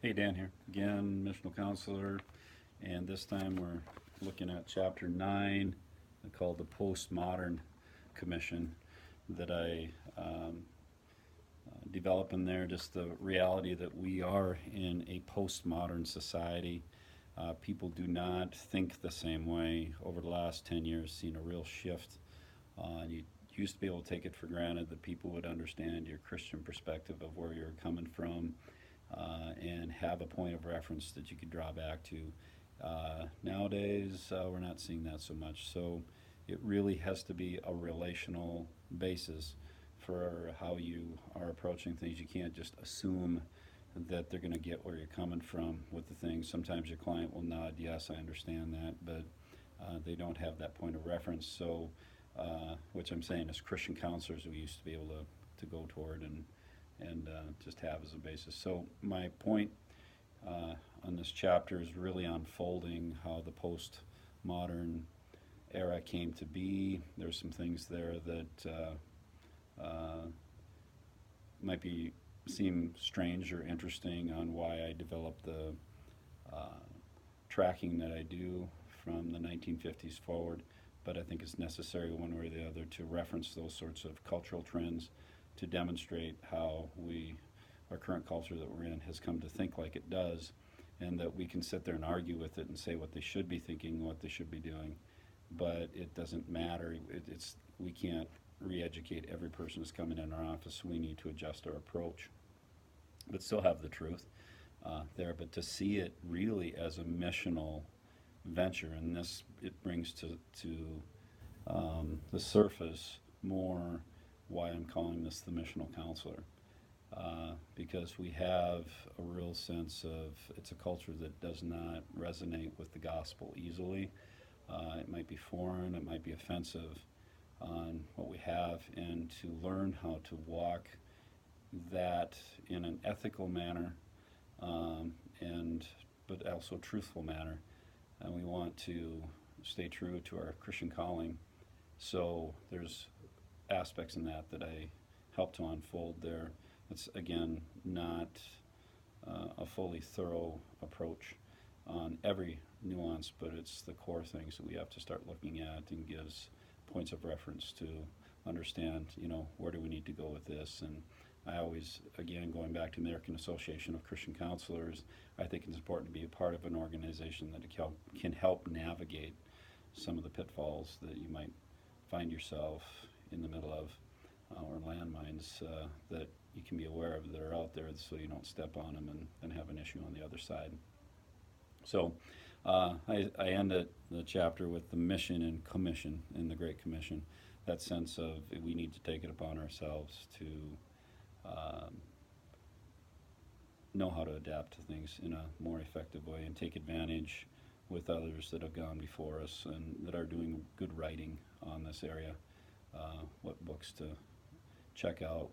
Hey, Dan here again, Missional Counselor, and this time we're looking at Chapter 9 called the Postmodern Commission that I develop in there, just the reality that we are in a postmodern society. People do not think the same way. Over the last 10 years, seen a real shift. You used to be able to take it for granted that people would understand your Christian perspective of where you're coming from, and have a point of reference that you could draw back to. Nowadays, we're not seeing that so much. So it really has to be a relational basis for how you are approaching things. You can't just assume that they're going to get where you're coming from with the things. Sometimes your client will nod, yes, I understand that, but they don't have that point of reference. So, which I'm saying as Christian counselors, we used to be able to go toward and just have as a basis. So my point on this chapter is really unfolding how the postmodern era came to be. There's some things there that might seem strange or interesting on why I developed the tracking that I do from the 1950s forward, but I think it's necessary one way or the other to reference those sorts of cultural trends to demonstrate how our current culture that we're in has come to think like it does, and that we can sit there and argue with it and say what they should be thinking, what they should be doing, but it doesn't matter. We can't re-educate every person who's coming in our office. We need to adjust our approach, but still have the truth there. But to see it really as a missional venture, and it brings to the surface more why I'm calling this the Missional Counselor, because we have a real sense of it's a culture that does not resonate with the gospel easily. It might be foreign, it might be offensive on what we have, and to learn how to walk that in an ethical manner, but also truthful manner. And we want to stay true to our Christian calling. So there's aspects in that I help to unfold there. It's again not a fully thorough approach on every nuance, but it's the core things that we have to start looking at, and gives points of reference to understand, where do we need to go with this. And I always, again, going back to American Association of Christian Counselors, I think it's important to be a part of an organization that can help navigate some of the pitfalls that you might find yourself in the middle of, or landmines that you can be aware of that are out there, so you don't step on them and then have an issue on the other side. So I end the chapter with the mission and commission in the Great Commission, that sense of we need to take it upon ourselves to know how to adapt to things in a more effective way, and take advantage with others that have gone before us and that are doing good writing on this area, what books to check out,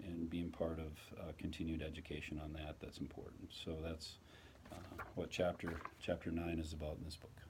and being part of continued education on that's important. So that's what chapter 9 is about in this book.